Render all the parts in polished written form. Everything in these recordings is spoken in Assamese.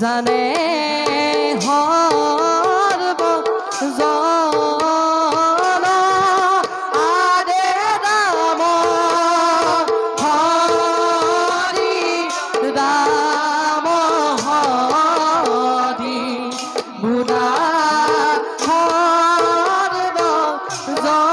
জানে সৰ্ব জন আৰে ৰাম হৰি ৰাম হৰি বুঢ়া সৰ্ব জন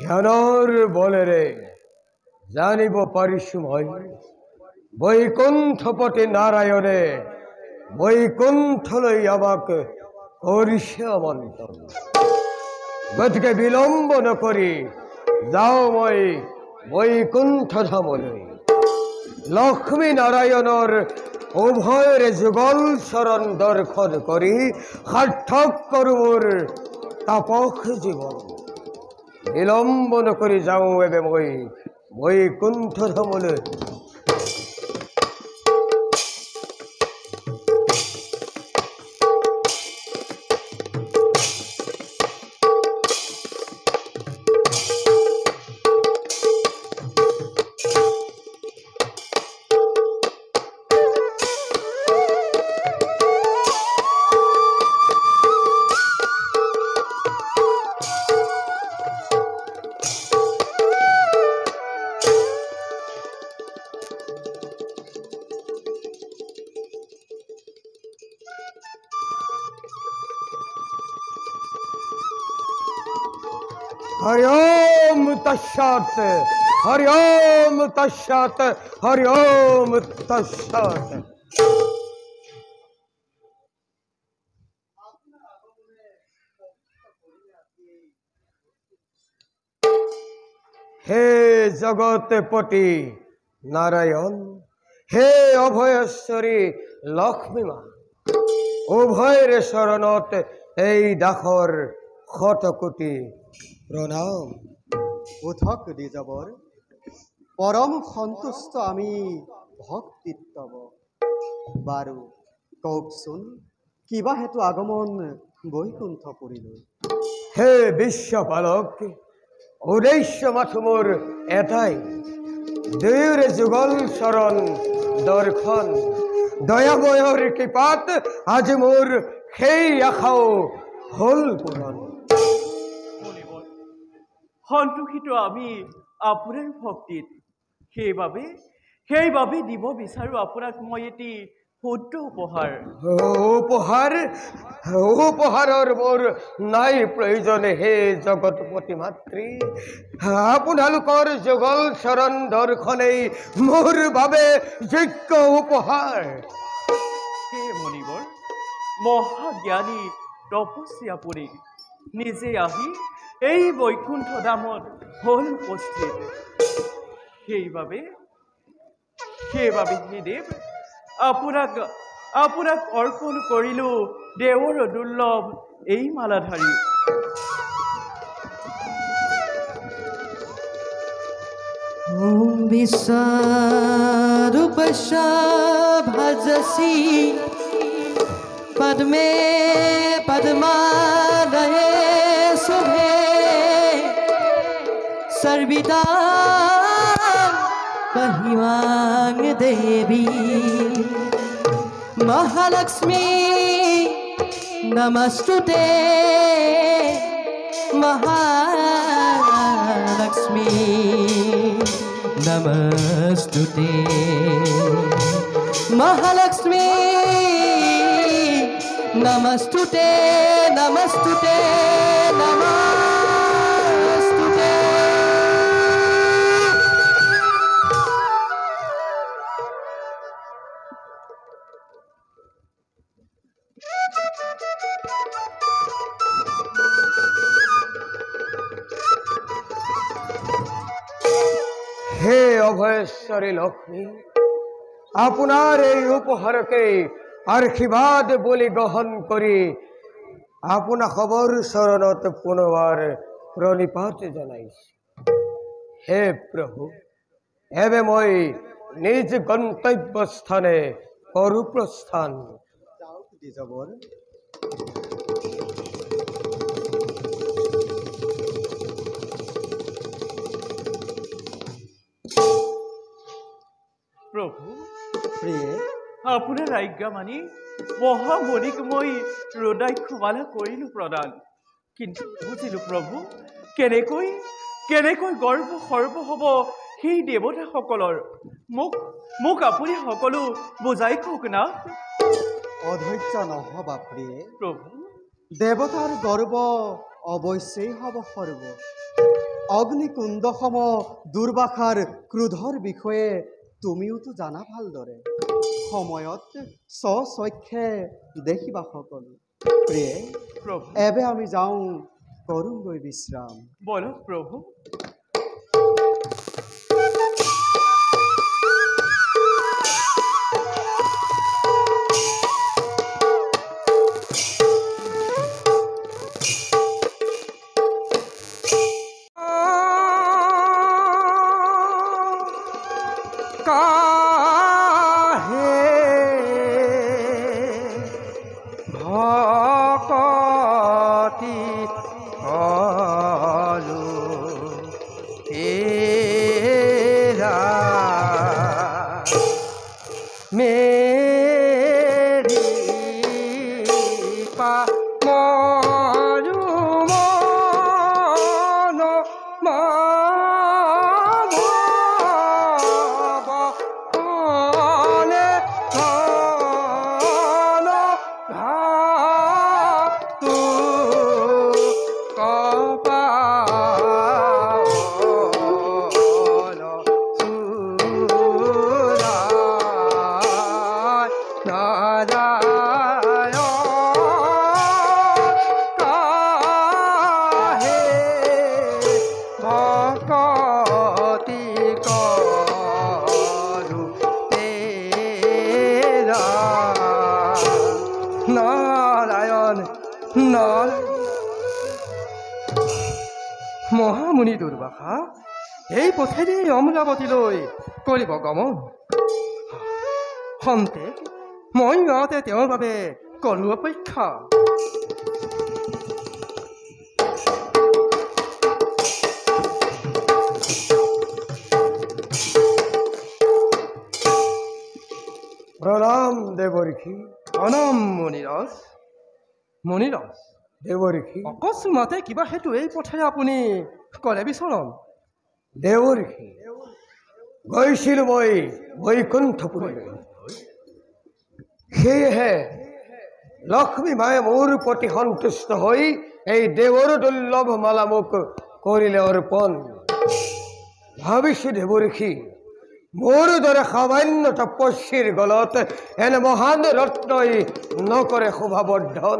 ধ্যানৰ বলেৰে জানিব পাৰিছো মই বৈকুণ্ঠপতি নাৰায়ণে বৈকুণ্ঠলৈ আমাক কৰিছে আমন্ত্ৰণ। গতিকে বিলম্ব নকৰি যাওঁ মই বৈকুণ্ঠ ধামলৈ। লক্ষ্মী নাৰায়ণৰ উভয়ৰে যুগল চৰণ দৰ্শন কৰি সাৰ্থক কৰোঁ মোৰ তাপস জীৱন। বিলম্ব নকৰি যাওঁ এবে মই বৈকুণ্ঠ ধামলৈ। हरि ओम तस्सत् हरि ओम तस्सत् हरि ओम तस्सत्। हे जगतपति नारायण हे अभयेश्वरी लक्ष्मी मा उभयरे शरणत এই দাসৰ শতকোটি প্ৰণাম। উঠক দ্বিজবৰ পৰম সন্তুষ্ট আমি ভক্তিত তব। বাৰু কওকচোন কিবা হেতু আগমন বৈকুণ্ঠপুৰীলৈ? হে বিশ্বপালক উদ্দেশ্য মাথো মোৰ এটাই দুয়োৰে যুগল চৰণ দৰ্শন। দয়াময়ৰ কৃপাত আজি মোৰ সেই আশাও হল পূৰণ। সন্তোষিত আমি আপোনাৰ ভক্তিত। সেইবাবে দিব বিচাৰোঁ আপোনাক মই এটি ক্ষুদ্ৰ উপহাৰ। উপহাৰৰ মোৰ নাই প্ৰয়োজন হে জগতপতি মাতৃ। আপোনালোকৰ যুগল চৰণ দৰ্শনেই মোৰ বাবে যোগ্য উপহাৰ। হে মণিবৰ মহাজ্ঞানী তপস্বী আপুনি নিজে আহি এই বৈকুণ্ঠ ধামত হল উপস্থিত। সেইবাবে হে দেৱ আপোনাক অৰ্পণ কৰিলো দেৱৰ দুৰ্লভ এই মালাধাৰী। ओम विश्वरूपस्य भजसि पद्मे पद्मालये शुभे सर्विदा महिमां देवी महालक्ष्मी नमस्तुते महालक्ष्मी नमस्तुते महालक्ष्मी নমস্তুতে নমস্তুতে নমস্তুতে। হে অভয়েশ্বরী লক্ষ্মী, আপনার এই উপহারকে আশীর্বাদ বলি গ্রহণ করি আপনা খবর শরণত পুনবার প্রণিপাত জনাইছি। হে প্রভু, এবে মই নিজ গন্তব্য স্থানে করু প্রস্থান। যাওক দ্বিজবর। প্ৰভু, প্ৰিয়ে, আপোনাৰ আজ্ঞা মানি মহামণিক মই হৃদয়ক্ষমালা কৰিলোঁ প্ৰদান। কিন্তু বুজিলোঁ প্ৰভু, কেনেকৈ গৰ্ভ সৰ্ব হ'ব সেই দেৱতাসকলৰ। মোক আপুনি সকলো বুজাই কওক না অধৈৰ্য নহবা প্ৰিয়ে। প্ৰভু। দেৱতাৰ গৰ্ব অৱশ্যেই হ'ব সৰ্ব। অগ্নিকুণ্ড সম দুৰ্বাসাৰ ক্ৰোধৰ বিষয়ে তুমিওতো জানা ভালদৰে। সময়ত স্বচক্ষে দেখিবা সকলো। প্ৰিয়ে, প্ৰভু, এবে আমি যাওঁ কৰোঁগৈ বিশ্ৰাম। বলক প্ৰভু। কাহে ভকতি কলু তেৰা মেৰি পা মৰু মন মাধৱনে ধন ভাতু কপাল চূড়ায় নাৰায়ণ কাহে ভকতি কৰো তেৰা। নাৰায়ণ নাৰায়ণ। মহামুনি দুৰ্বাসা এই পথেদি অমৰাৱতীলৈ কৰিব গমন। খন্তেক মই গাঁৱতে তেওঁৰ বাবে কৰো অপেক্ষা। প্ৰণাম দেৱঋষি। প্ৰণাম মণিৰাজ। মণিৰাজ, দেৱঋষি অকস্মাতে কিবা হেতু এই পথেৰে আপুনি কৰে বিচৰণ? দেৱঋষি, গৈছিলোঁ মই বৈকুণ্ঠপুৰলৈ। সেয়েহে লক্ষ্মী মায়ে মোৰ প্ৰতি সন্তুষ্ট হৈ এই দেৱৰ দুৰ্লভ মালা মোক কৰিলে অৰ্পণ। ভাবিছোঁ দেৱঋষি, মোৰ দৰে সামান্য তপস্বীৰ গলত এনে মহান ৰত্নই নকৰে শোভাবৰ্ধন।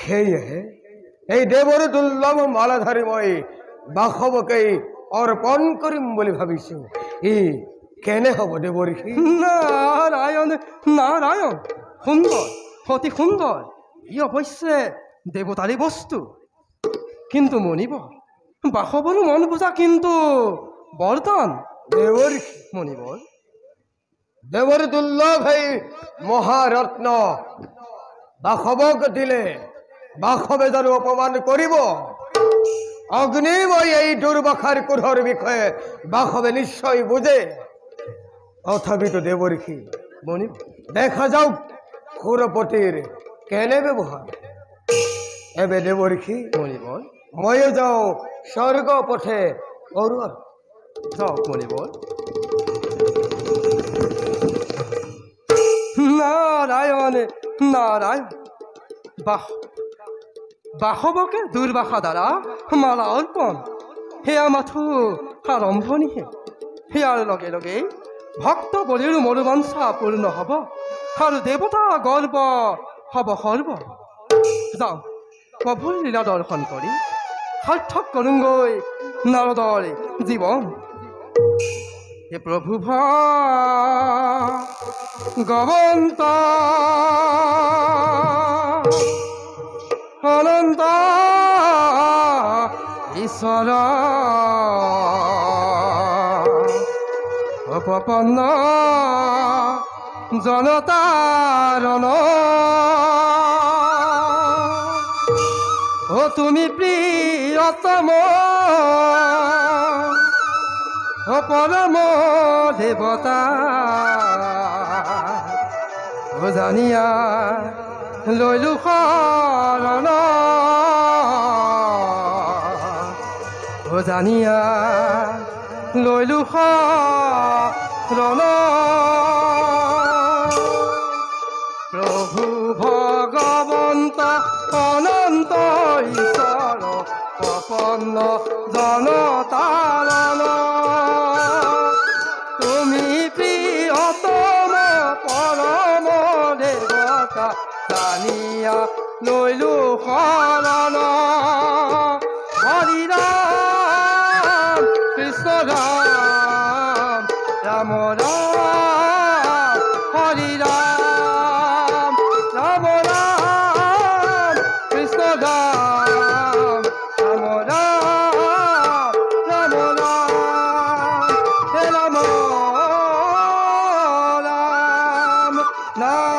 সেয়েহে এই দেৱৰ দুৰ্লভ মালাধাৰী মই বাসৱকেই অৰ্পণ কৰিম বুলি ভাবিছোঁ। ই কেনে হ'ব দেৱঋষি? নাৰায়ণ নাৰায়ণ, সুন্দৰ, অতি সুন্দৰ। ই অৱশ্যে দেৱতাৰী বস্তু। কিন্তু মণিব বাসৱৰো মন বুজা কিন্তু বৰদান। দেৱঋষি মণিবৰ, দেৱৰ দুৰ্লভ এই মহাৰত্ন বাসৱক দিলে বাসৱে জানো অপমান কৰিব? অগ্নিময় এই দুৰ্বাসাৰ ক্ৰোধৰ বিষয়ে বাসৱে নিশ্চয় বুজে। তথাপিতো দেৱঋষি মণি, দেখা যাওক সুৰপতিৰ কেনে ব্যৱহাৰ। এবে দেৱঋষি মণিবৰ, ময়ো যাওঁ স্বৰ্গ পথে কৰোঁ। যাওক মণিবৰ। নাৰায়ণ নাৰায়ণ বাসৱকে দুৰ্বাসা দ্বাৰা মালা অৰ্পণ সেয়া মাথো আৰম্ভণিহে। সেয়াৰ লগে লগে ভক্ত বলিৰ মনোবাঞ্ছা পূৰ্ণ হ'ব আৰু দেৱতা গৰ্ব হ'ব সৰ্ব। যাওঁ প্ৰভুৰ লীলা দৰ্শন কৰি সাৰ্থক কৰোঁগৈ নাৰদৰ জীৱন। হে প্ৰভু ভগৱন্ত অনন্ত ঈশ্বৰ অপপন্ন জনতাৰণ ও তুমি প্ৰিয়তম ও পৰম দেৱতা ও জানিয়া লৈলো শৰণ ও জানিয়া লৈলো শৰণ। প্ৰভু ভগৱন্ত অনন্ত ঈশ্বৰ প্ৰপন্ন জনতাৰণ তুমি প্ৰিয়তম পৰম দেৱতা জানিয়া লৈলো শৰণ। হৰি ৰাম কৃষ্ণ ৰাম ৰাম ৰাম হৰি ৰাম ৰাম ৰাম কৃষ্ণ ৰাম ৰাম ৰাম ৰাম ৰাম হে ৰাম ৰাম নাম